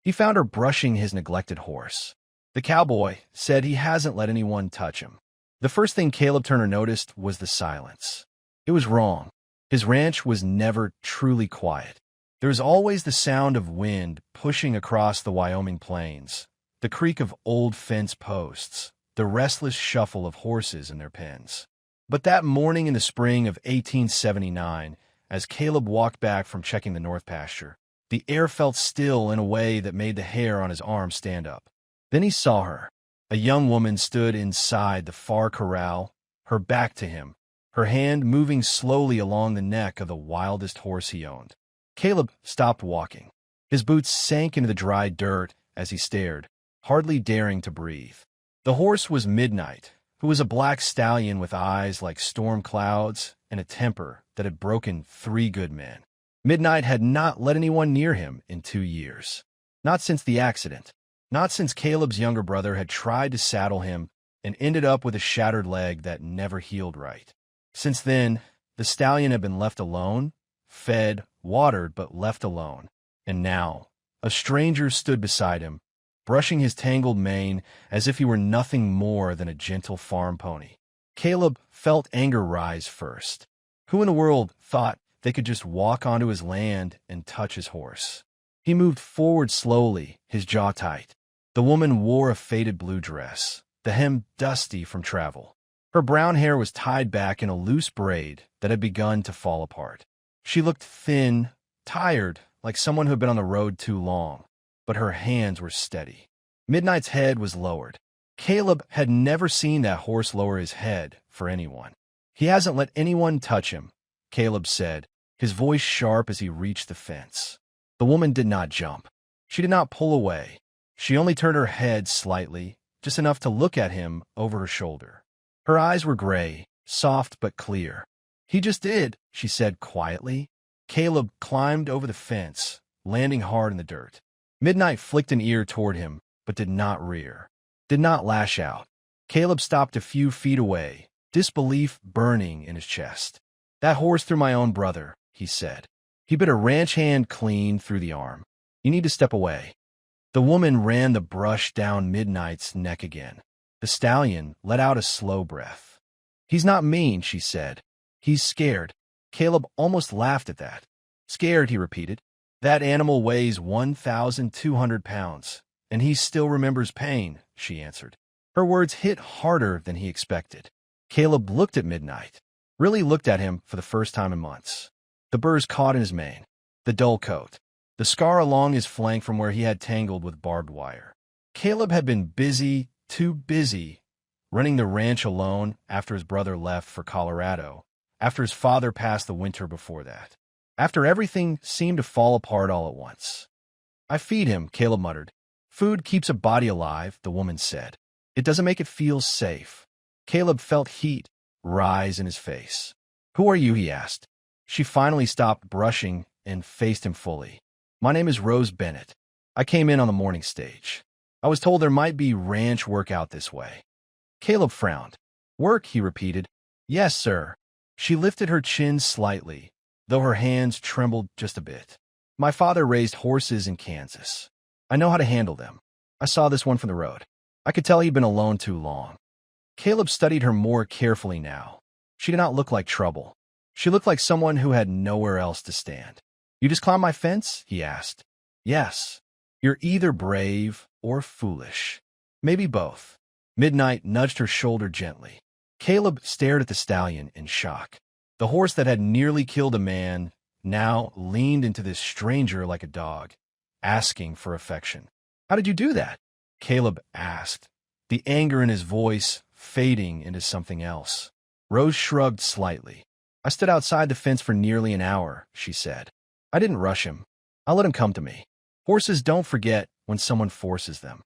He found her brushing his neglected horse. The cowboy said he hasn't let anyone touch him. The first thing Caleb Turner noticed was the silence. It was wrong. His ranch was never truly quiet. There was always the sound of wind pushing across the Wyoming plains, the creak of old fence posts, the restless shuffle of horses in their pens. But that morning in the spring of 1879, as Caleb walked back from checking the north pasture, the air felt still in a way that made the hair on his arm stand up. Then he saw her. A young woman stood inside the far corral, her back to him, her hand moving slowly along the neck of the wildest horse he owned. Caleb stopped walking. His boots sank into the dry dirt as he stared, hardly daring to breathe. The horse was Midnight, who was a black stallion with eyes like storm clouds and a temper that had broken 3 good men. Midnight had not let anyone near him in 2 years. Not since the accident. Not since Caleb's younger brother had tried to saddle him and ended up with a shattered leg that never healed right. Since then, the stallion had been left alone, fed, watered, but left alone. And now, a stranger stood beside him, brushing his tangled mane as if he were nothing more than a gentle farm pony. Caleb felt anger rise first. Who in the world thought they could just walk onto his land and touch his horse? He moved forward slowly, his jaw tight. The woman wore a faded blue dress, the hem dusty from travel. Her brown hair was tied back in a loose braid that had begun to fall apart. She looked thin, tired, like someone who had been on the road too long, but her hands were steady. Midnight's head was lowered. Caleb had never seen that horse lower his head for anyone. "He hasn't let anyone touch him," Caleb said, his voice sharp as he reached the fence. The woman did not jump. She did not pull away. She only turned her head slightly, just enough to look at him over her shoulder. Her eyes were gray, soft but clear. "He just did," she said quietly. Caleb climbed over the fence, landing hard in the dirt. Midnight flicked an ear toward him, but did not rear, did not lash out. Caleb stopped a few feet away, disbelief burning in his chest. "That horse threw my own brother," he said. "He bit a ranch hand clean through the arm. You need to step away." The woman ran the brush down Midnight's neck again. The stallion let out a slow breath. "He's not mean," she said. "He's scared." Caleb almost laughed at that. "Scared," he repeated. "That animal weighs 1,200 pounds, and he still remembers pain," she answered. Her words hit harder than he expected. Caleb looked at Midnight, really looked at him for the first time in months. The burrs caught in his mane, the dull coat, the scar along his flank from where he had tangled with barbed wire. Caleb had been busy, too busy, running the ranch alone after his brother left for Colorado, after his father passed the winter before that, after everything seemed to fall apart all at once. "I feed him," Caleb muttered. "Food keeps a body alive," the woman said. "It doesn't make it feel safe." Caleb felt heat rise in his face. "Who are you?" he asked. She finally stopped brushing and faced him fully. "My name is Rose Bennett. I came in on the morning stage. I was told there might be ranch work out this way." Caleb frowned. "Work?" he repeated. "Yes, sir." She lifted her chin slightly, though her hands trembled just a bit. "My father raised horses in Kansas. I know how to handle them. I saw this one from the road. I could tell he'd been alone too long." Caleb studied her more carefully now. She did not look like trouble. She looked like someone who had nowhere else to stand. "You just climbed my fence?" he asked. "Yes. You're either brave or foolish. Maybe both." Midnight nudged her shoulder gently. Caleb stared at the stallion in shock. The horse that had nearly killed a man now leaned into this stranger like a dog, asking for affection. "How did you do that?" Caleb asked, the anger in his voice fading into something else. Rose shrugged slightly. "I stood outside the fence for nearly an hour," she said. "I didn't rush him. I let him come to me. Horses don't forget when someone forces them."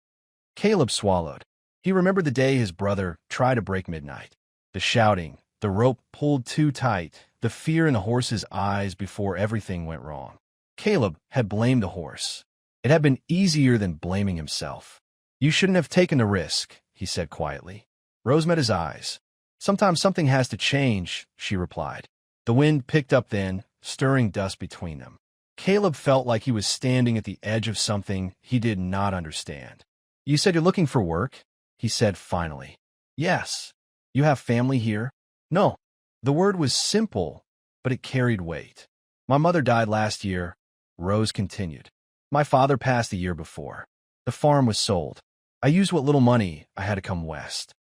Caleb swallowed. He remembered the day his brother tried to break Midnight. The shouting, the rope pulled too tight, the fear in the horse's eyes before everything went wrong. Caleb had blamed the horse. It had been easier than blaming himself. "You shouldn't have taken the risk," he said quietly. Rose met his eyes. "Sometimes something has to change," she replied. The wind picked up then, stirring dust between them. Caleb felt like he was standing at the edge of something he did not understand. "You said you're looking for work?" he said finally. "Yes." "You have family here?" "No." The word was simple, but it carried weight. "My mother died last year," Rose continued. "My father passed the year before. The farm was sold. I used what little money I had to come west."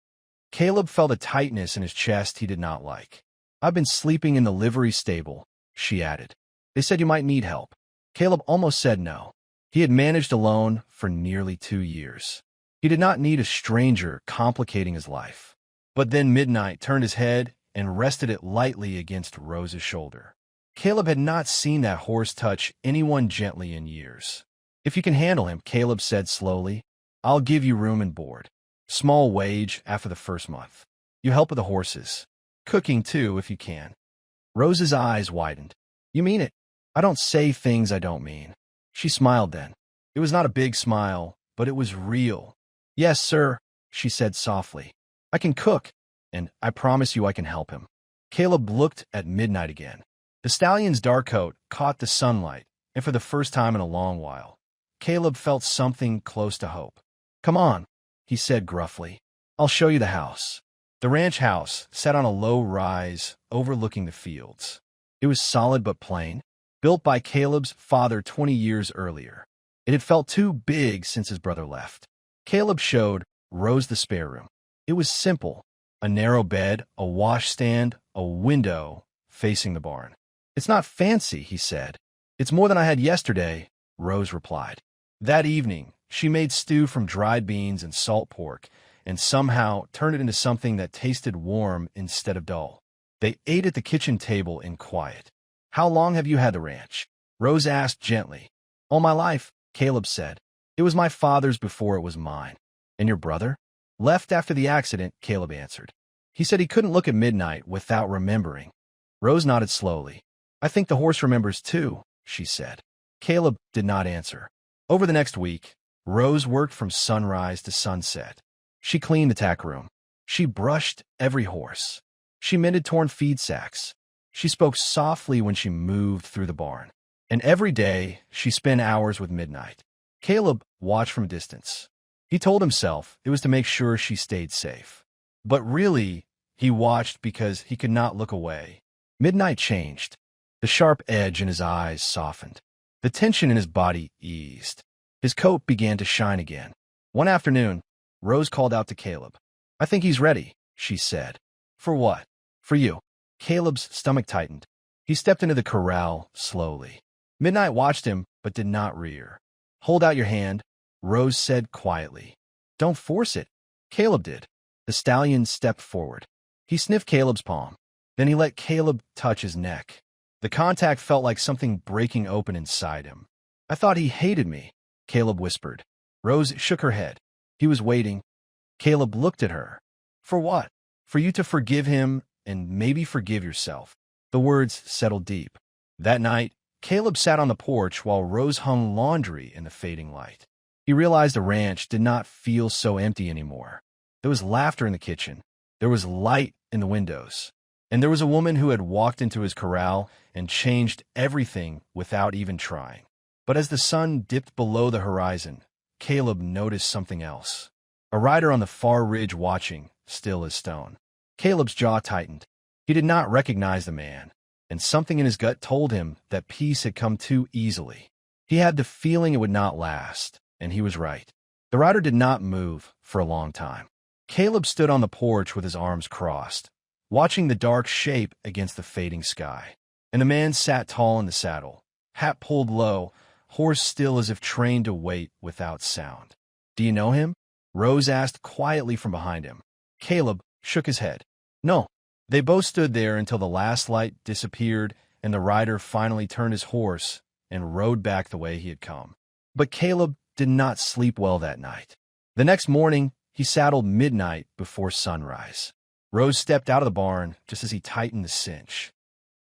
Caleb felt a tightness in his chest he did not like. "I've been sleeping in the livery stable," she added. "They said you might need help." Caleb almost said no. He had managed alone for nearly 2 years. He did not need a stranger complicating his life. But then Midnight turned his head and rested it lightly against Rose's shoulder. Caleb had not seen that horse touch anyone gently in years. "If you can handle him," Caleb said slowly, "I'll give you room and board. Small wage after the first month. You help with the horses. Cooking, too, if you can." Rose's eyes widened. "You mean it?" "I don't say things I don't mean." She smiled then. It was not a big smile, but it was real. "Yes, sir," she said softly. "I can cook, and I promise you I can help him." Caleb looked at Midnight again. The stallion's dark coat caught the sunlight, and for the first time in a long while, Caleb felt something close to hope. "Come on," he said gruffly. "I'll show you the house." The ranch house sat on a low rise overlooking the fields. It was solid but plain, built by Caleb's father 20 years earlier. It had felt too big since his brother left. Caleb showed Rose the spare room. It was simple: a narrow bed, a washstand, a window facing the barn. "It's not fancy," he said. "It's more than I had yesterday," Rose replied. That evening, she made stew from dried beans and salt pork, and somehow turned it into something that tasted warm instead of dull. They ate at the kitchen table in quiet. "How long have you had the ranch?" Rose asked gently. "All my life," Caleb said. "It was my father's before it was mine." "And your brother?" "Left after the accident," Caleb answered. "He said he couldn't look at Midnight without remembering." Rose nodded slowly. "I think the horse remembers too," she said. Caleb did not answer. Over the next week, Rose worked from sunrise to sunset. She cleaned the tack room. She brushed every horse. She mended torn feed sacks. She spoke softly when she moved through the barn. And every day, she spent hours with Midnight. Caleb watched from a distance. He told himself it was to make sure she stayed safe. But really, he watched because he could not look away. Midnight changed. The sharp edge in his eyes softened. The tension in his body eased. His coat began to shine again. One afternoon, Rose called out to Caleb. "I think he's ready," she said. "For what?" "For you." Caleb's stomach tightened. He stepped into the corral slowly. Midnight watched him, but did not rear. "Hold out your hand," Rose said quietly. "Don't force it." Caleb did. The stallion stepped forward. He sniffed Caleb's palm. Then he let Caleb touch his neck. The contact felt like something breaking open inside him. "I thought he hated me," Caleb whispered. Rose shook her head. He was waiting. Caleb looked at her. "For what?" "For you to forgive him and maybe forgive yourself." The words settled deep. That night, Caleb sat on the porch while Rose hung laundry in the fading light. He realized the ranch did not feel so empty anymore. There was laughter in the kitchen. There was light in the windows. And there was a woman who had walked into his corral and changed everything without even trying. But as the sun dipped below the horizon, Caleb noticed something else. A rider on the far ridge watching, still as stone. Caleb's jaw tightened. He did not recognize the man, and something in his gut told him that peace had come too easily. He had the feeling it would not last, and he was right. The rider did not move for a long time. Caleb stood on the porch with his arms crossed, watching the dark shape against the fading sky. And the man sat tall in the saddle, hat pulled low, horse still as if trained to wait without sound. "Do you know him?" Rose asked quietly from behind him. Caleb shook his head. "No." They both stood there until the last light disappeared and the rider finally turned his horse and rode back the way he had come. But Caleb did not sleep well that night. The next morning, he saddled Midnight before sunrise. Rose stepped out of the barn just as he tightened the cinch.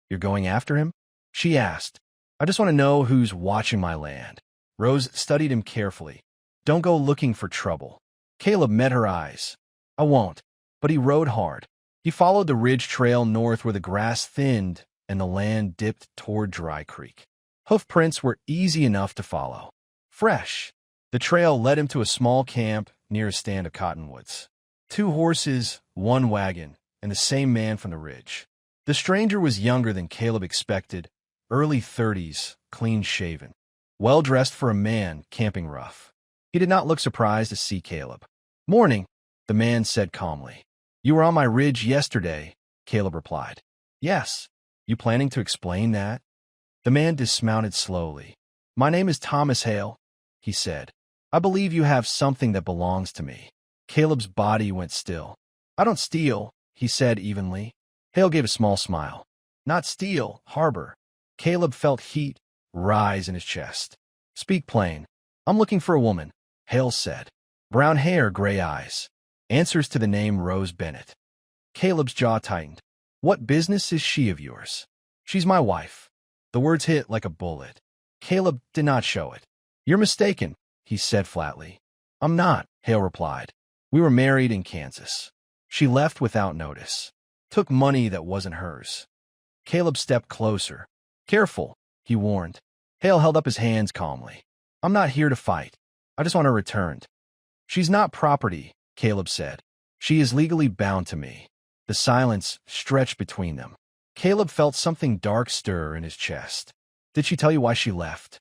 "You're going after him?" she asked. "I just want to know who's watching my land." Rose studied him carefully. "Don't go looking for trouble." Caleb met her eyes. "I won't." But he rode hard. He followed the ridge trail north where the grass thinned and the land dipped toward Dry Creek. Hoof prints were easy enough to follow. Fresh. The trail led him to a small camp near a stand of cottonwoods. 2 horses, 1 wagon, and the same man from the ridge. The stranger was younger than Caleb expected, early 30s, clean-shaven. Well-dressed for a man camping rough. He did not look surprised to see Caleb. "Morning," the man said calmly. "You were on my ridge yesterday," Caleb replied. "Yes. You planning to explain that?" The man dismounted slowly. "My name is Thomas Hale," he said. "I believe you have something that belongs to me." Caleb's body went still. "I don't steal," he said evenly. Hale gave a small smile. "Not steal, harbor." Caleb felt heat rise in his chest. "Speak plain." "I'm looking for a woman," Hale said. "Brown hair, gray eyes. Answers to the name Rose Bennett." Caleb's jaw tightened. "What business is she of yours?" "She's my wife." The words hit like a bullet. Caleb did not show it. "You're mistaken," he said flatly. "I'm not," Hale replied. "We were married in Kansas. She left without notice. Took money that wasn't hers." Caleb stepped closer. "Careful," he warned. Hale held up his hands calmly. "I'm not here to fight. I just want her returned." "She's not property," Caleb said. "She is legally bound to me." The silence stretched between them. Caleb felt something dark stir in his chest. "Did she tell you why she left?"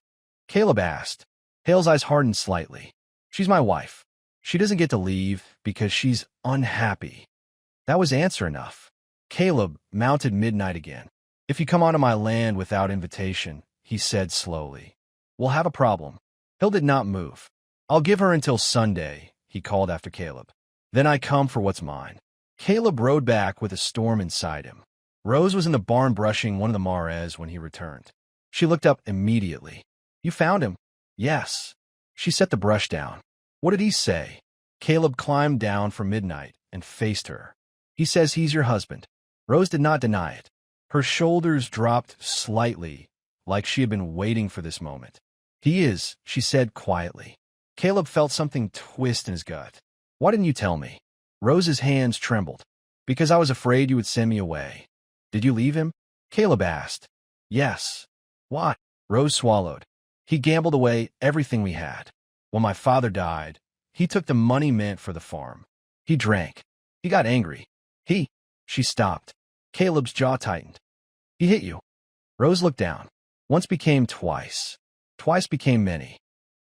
Caleb asked. Hale's eyes hardened slightly. "She's my wife. She doesn't get to leave because she's unhappy." That was answer enough. Caleb mounted midnight again. "If you come onto my land without invitation," he said slowly, "we'll have a problem." Hale did not move. "I'll give her until Sunday," he called after Caleb. "Then I come for what's mine." Caleb rode back with a storm inside him. Rose was in the barn brushing one of the mares when he returned. She looked up immediately. "You found him?" "Yes." She set the brush down. "What did he say?" Caleb climbed down for midnight and faced her. "He says he's your husband." Rose did not deny it. Her shoulders dropped slightly, like she had been waiting for this moment. "He is," she said quietly. Caleb felt something twist in his gut. "Why didn't you tell me?" Rose's hands trembled. "Because I was afraid you would send me away." "Did you leave him?" Caleb asked. "Yes." "Why?" Rose swallowed. "He gambled away everything we had. When my father died, he took the money meant for the farm. He drank. He got angry. She stopped. Caleb's jaw tightened. "He hit you." Rose looked down. "Once became twice. Twice became many."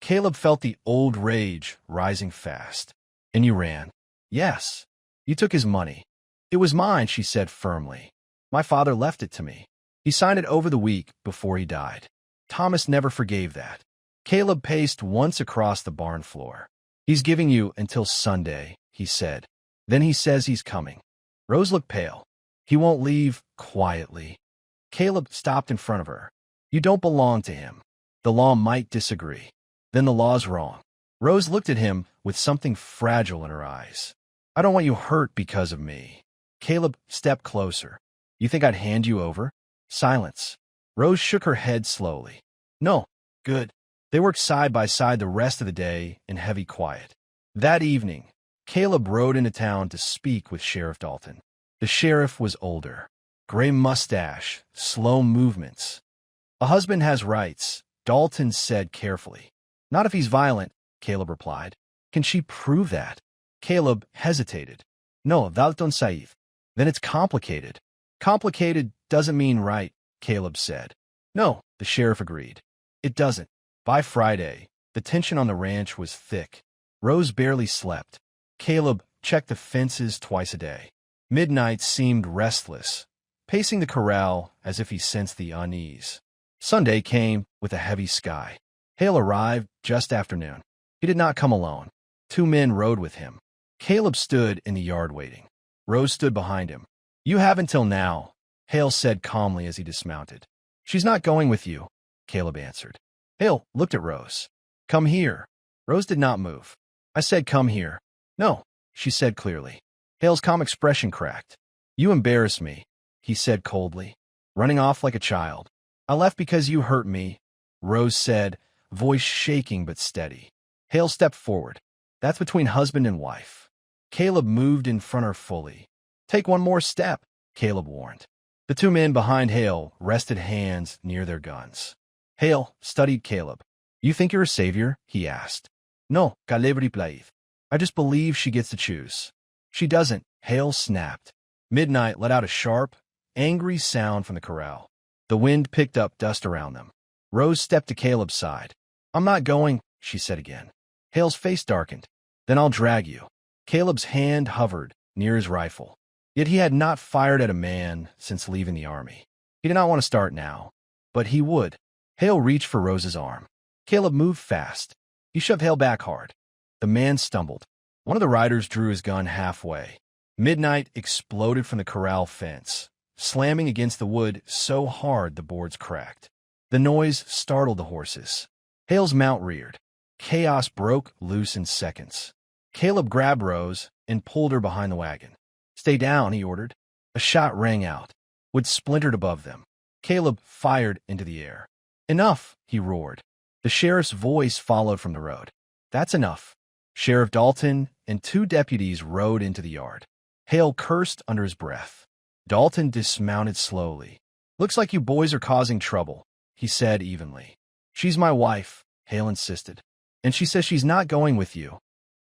Caleb felt the old rage rising fast. "And you ran?" "Yes." "You took his money." "It was mine," she said firmly. "My father left it to me. He signed it over the week before he died. Thomas never forgave that." Caleb paced once across the barn floor. "He's giving you until Sunday," he said. "Then he says he's coming." Rose looked pale. "He won't leave quietly." Caleb stopped in front of her. "You don't belong to him. The law might disagree. Then the law's wrong." Rose looked at him with something fragile in her eyes. "I don't want you hurt because of me." Caleb stepped closer. "You think I'd hand you over?" Silence. Rose shook her head slowly. "No." "Good." They worked side by side the rest of the day in heavy quiet. That evening, Caleb rode into town to speak with Sheriff Dalton. The sheriff was older. Gray mustache, slow movements. "A husband has rights," Dalton said carefully. "Not if he's violent," Caleb replied. "Can she prove that?" Caleb hesitated. "No, Dalton Said." "Then it's complicated." "Complicated doesn't mean right," Caleb said. "No," the sheriff agreed. "It doesn't." By Friday, the tension on the ranch was thick. Rose barely slept. Caleb checked the fences twice a day. Midnight seemed restless, pacing the corral as if he sensed the unease. Sunday came with a heavy sky. Hale arrived just after noon. He did not come alone. 2 men rode with him. Caleb stood in the yard waiting. Rose stood behind him. "You have until now," Hale said calmly as he dismounted. "She's not going with you," Caleb answered. Hale looked at Rose. "Come here." Rose did not move. "I said come here." "No," she said clearly. Hale's calm expression cracked. "You embarrass me," he said coldly, running off like a child. "I left because you hurt me," Rose said, voice shaking but steady. Hale stepped forward. "That's between husband and wife." Caleb moved in front of her fully. "Take one more step," Caleb warned. The 2 men behind Hale rested hands near their guns. Hale studied Caleb. You think you're a savior? He asked. No, I just believe she gets to choose. She doesn't, Hale snapped. Midnight let out a sharp, angry sound from the corral. The wind picked up dust around them. Rose stepped to Caleb's side. I'm not going, she said again. Hale's face darkened. Then I'll drag you. Caleb's hand hovered near his rifle. Yet he had not fired at a man since leaving the army. He did not want to start now, but he would. Hale reached for Rose's arm. Caleb moved fast. He shoved Hale back hard. The man stumbled. One of the riders drew his gun halfway. Midnight exploded from the corral fence, slamming against the wood so hard the boards cracked. The noise startled the horses. Hale's mount reared. Chaos broke loose in seconds. Caleb grabbed Rose and pulled her behind the wagon. Stay down, he ordered. A shot rang out. Wood splintered above them. Caleb fired into the air. Enough, he roared. The sheriff's voice followed from the road. That's enough. Sheriff Dalton and 2 deputies rode into the yard. Hale cursed under his breath. Dalton dismounted slowly. Looks like you boys are causing trouble, he said evenly. She's my wife, Hale insisted. And she says she's not going with you,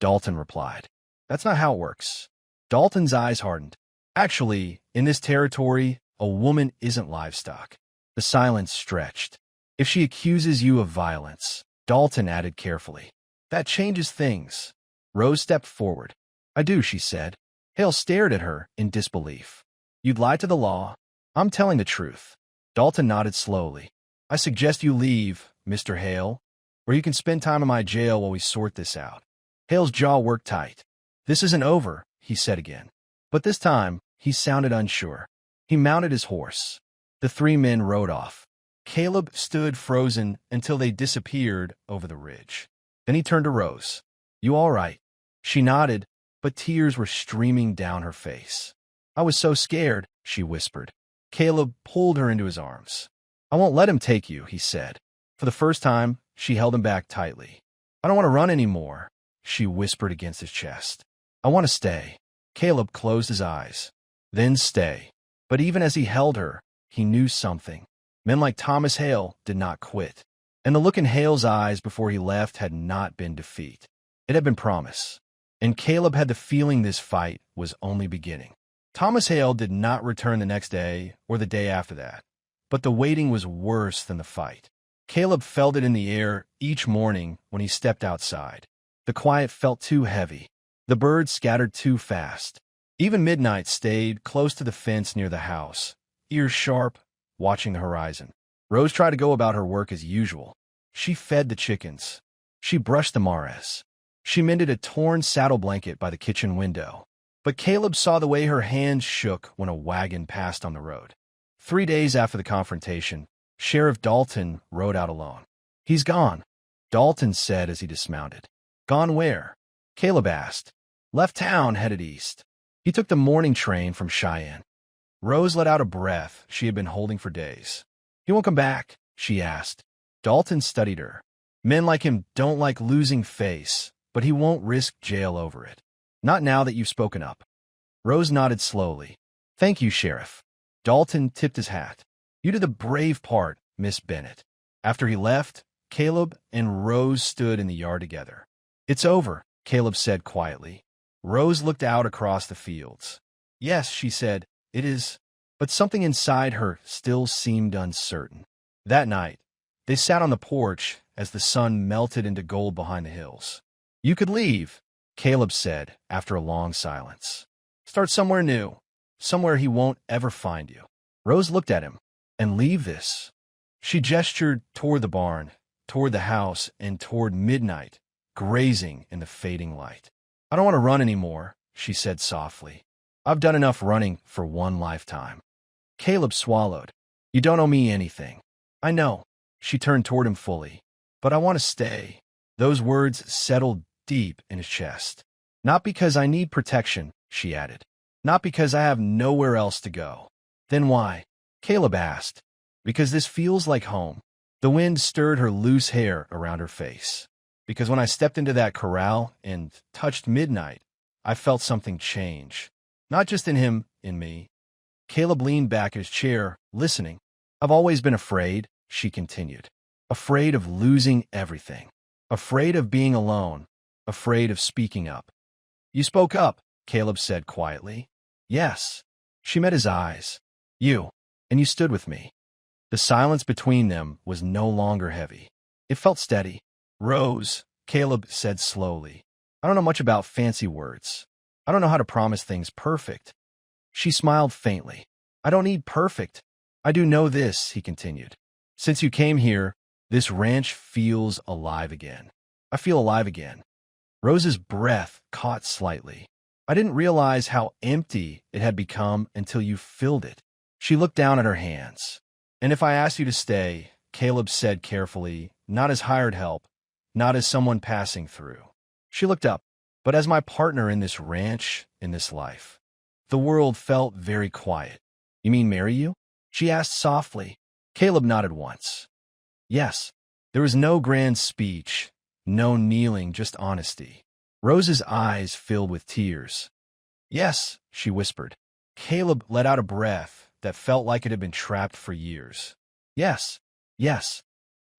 Dalton replied. That's not how it works. Dalton's eyes hardened. Actually, in this territory, a woman isn't livestock. The silence stretched. If she accuses you of violence, Dalton added carefully. That changes things. Rose stepped forward. I do, she said. Hale stared at her in disbelief. You'd lie to the law. I'm telling the truth. Dalton nodded slowly. I suggest you leave, Mr. Hale, or you can spend time in my jail while we sort this out. Hale's jaw worked tight. This isn't over, he said again. But this time, he sounded unsure. He mounted his horse. The 3 men rode off. Caleb stood frozen until they disappeared over the ridge. Then he turned to Rose. You all right? She nodded, but tears were streaming down her face. I was so scared, she whispered. Caleb pulled her into his arms. I won't let him take you, he said. For the first time, she held him back tightly. I don't want to run anymore, she whispered against his chest. I want to stay. Caleb closed his eyes. Then stay. But even as he held her, he knew something. Men like Thomas Hale did not quit. And the look in Hale's eyes before he left had not been defeat. It had been promise. And Caleb had the feeling this fight was only beginning. Thomas Hale did not return the next day or the day after that. But the waiting was worse than the fight. Caleb felt it in the air each morning when he stepped outside. The quiet felt too heavy. The birds scattered too fast. Even Midnight stayed close to the fence near the house, ears sharp, watching the horizon. Rose tried to go about her work as usual. She fed the chickens. She brushed the mares. She mended a torn saddle blanket by the kitchen window. But Caleb saw the way her hands shook when a wagon passed on the road. 3 days after the confrontation, Sheriff Dalton rode out alone. He's gone, Dalton said as he dismounted. Gone where? Caleb asked. Left town, headed east. He took the morning train from Cheyenne. Rose let out a breath she had been holding for days. He won't come back, she asked. Dalton studied her. Men like him don't like losing face, but he won't risk jail over it. Not now that you've spoken up. Rose nodded slowly. Thank you, Sheriff. Dalton tipped his hat. You did the brave part, Miss Bennett. After he left, Caleb and Rose stood in the yard together. It's over, Caleb said quietly. Rose looked out across the fields. Yes, she said, it is. But something inside her still seemed uncertain. That night, they sat on the porch as the sun melted into gold behind the hills. You could leave, Caleb said after a long silence. Start somewhere new, somewhere he won't ever find you. Rose looked at him. And leave this. She gestured toward the barn, toward the house, and toward Midnight, grazing in the fading light. I don't want to run anymore, she said softly. I've done enough running for one lifetime. Caleb swallowed. You don't owe me anything. I know. She turned toward him fully. But I want to stay. Those words settled deep in his chest. Not because I need protection, she added. Not because I have nowhere else to go. Then why? Caleb asked. Because this feels like home. The wind stirred her loose hair around her face. Because when I stepped into that corral and touched Midnight, I felt something change. Not just in him, in me. Caleb leaned back in his chair, listening. I've always been afraid, she continued. afraid of losing everything, afraid of being alone, afraid of speaking up. You spoke up, Caleb said quietly. Yes. She met his eyes. And you stood with me. The silence between them was no longer heavy. It felt steady. Rose, Caleb said slowly. I don't know much about fancy words. I don't know how to promise things perfect. She smiled faintly. I don't need perfect. I do know this, he continued. Since you came here, this ranch feels alive again. I feel alive again. Rose's breath caught slightly. I didn't realize how empty it had become until you filled it. She looked down at her hands. And if I asked you to stay, Caleb said carefully, not as hired help, not as someone passing through. She looked up, but as my partner in this ranch, in this life. The world felt very quiet. You mean marry you? She asked softly. Caleb nodded once. Yes. There was no grand speech, no kneeling, just honesty. Rose's eyes filled with tears. Yes, she whispered. Caleb let out a breath that felt like it had been trapped for years. Yes.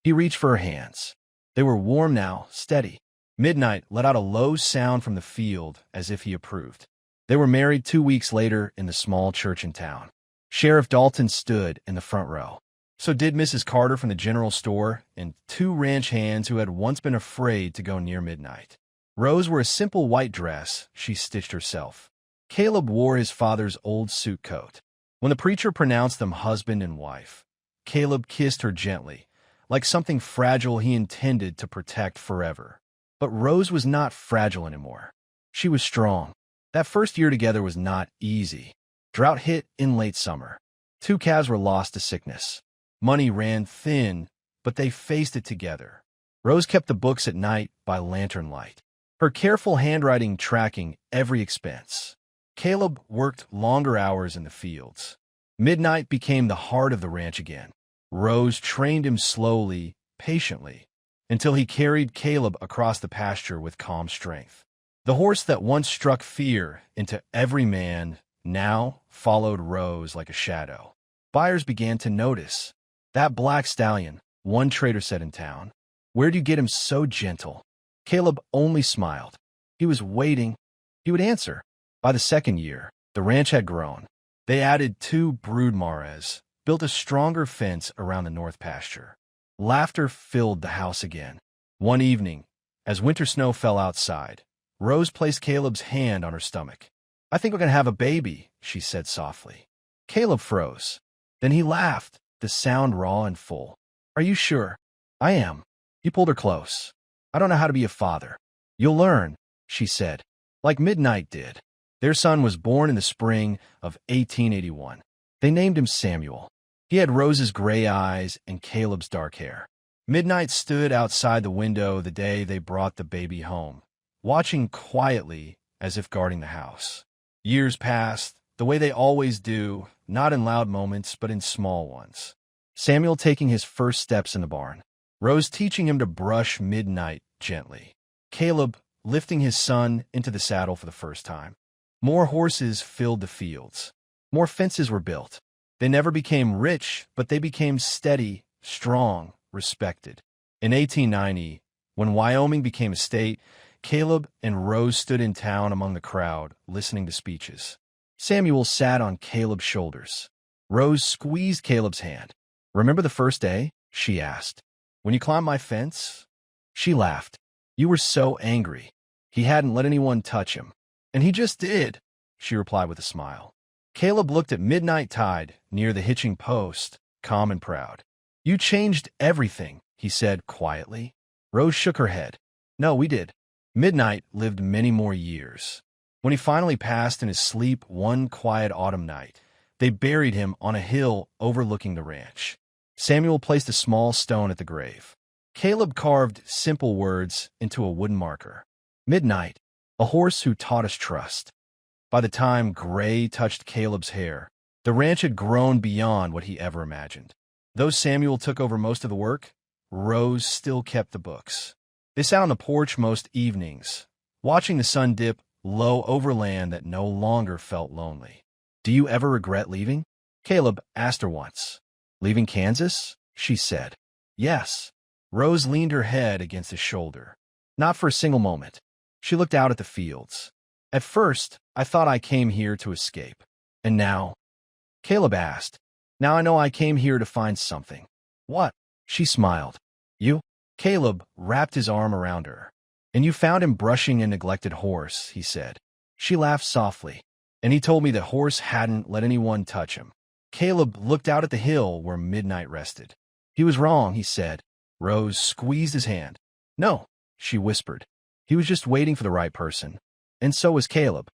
He reached for her hands. They were warm now, steady. Midnight let out a low sound from the field as if he approved. They were married 2 weeks later in the small church in town. Sheriff Dalton stood in the front row. So did Mrs. Carter from the general store and 2 ranch hands who had once been afraid to go near midnight. Rose wore a simple white dress she stitched herself. Caleb wore his father's old suit coat. When the preacher pronounced them husband and wife, Caleb kissed her gently, like something fragile he intended to protect forever. But Rose was not fragile anymore. She was strong. That first year together was not easy. Drought hit in late summer. 2 calves were lost to sickness. Money ran thin, but they faced it together. Rose kept the books at night by lantern light, her careful handwriting tracking every expense. Caleb worked longer hours in the fields. Midnight became the heart of the ranch again. Rose trained him slowly, patiently, until he carried Caleb across the pasture with calm strength. The horse that once struck fear into every man now followed Rose like a shadow. Buyers began to notice. That black stallion, one trader said in town. Where'd you get him so gentle? Caleb only smiled. He was waiting. He would answer. By the second year, the ranch had grown. They added 2 brood mares, built a stronger fence around the north pasture. Laughter filled the house again. One evening, as winter snow fell outside, Rose placed Caleb's hand on her stomach. I think we're going to have a baby, she said softly. Caleb froze. Then he laughed, the sound raw and full. Are you sure? I am. He pulled her close. I don't know how to be a father. You'll learn, she said, like Midnight did. Their son was born in the spring of 1881. They named him Samuel. He had Rose's gray eyes and Caleb's dark hair. Midnight stood outside the window the day they brought the baby home, watching quietly as if guarding the house. Years passed, the way they always do, not in loud moments, but in small ones. Samuel taking his first steps in the barn. Rose teaching him to brush Midnight gently. Caleb lifting his son into the saddle for the first time. More horses filled the fields. More fences were built. They never became rich, but they became steady, strong, respected. In 1890, when Wyoming became a state, Caleb and Rose stood in town among the crowd, listening to speeches. Samuel sat on Caleb's shoulders. Rose squeezed Caleb's hand. Remember the first day? She asked. When you climbed my fence? She laughed. You were so angry. He hadn't let anyone touch him. And he just did, she replied with a smile. Caleb looked at Midnight Tide near the hitching post, calm and proud. You changed everything, he said quietly. Rose shook her head. No, we did. Midnight lived many more years. When he finally passed in his sleep one quiet autumn night, they buried him on a hill overlooking the ranch. Samuel placed a small stone at the grave. Caleb carved simple words into a wooden marker. Midnight, a horse who taught us trust. By the time gray touched Caleb's hair, the ranch had grown beyond what he ever imagined. Though Samuel took over most of the work, Rose still kept the books. They sat on the porch most evenings, watching the sun dip low over land that no longer felt lonely. Do you ever regret leaving? Caleb asked her once. Leaving Kansas? She said. Yes. Rose leaned her head against his shoulder. Not for a single moment. She looked out at the fields. At first, I thought I came here to escape. And now? Caleb asked. Now I know I came here to find something. What? She smiled. You? Caleb wrapped his arm around her. And you found him brushing a neglected horse, he said. She laughed softly. And he told me the horse hadn't let anyone touch him. Caleb looked out at the hill where midnight rested. He was wrong, he said. Rose squeezed his hand. No, she whispered. He was just waiting for the right person. And so was Caleb.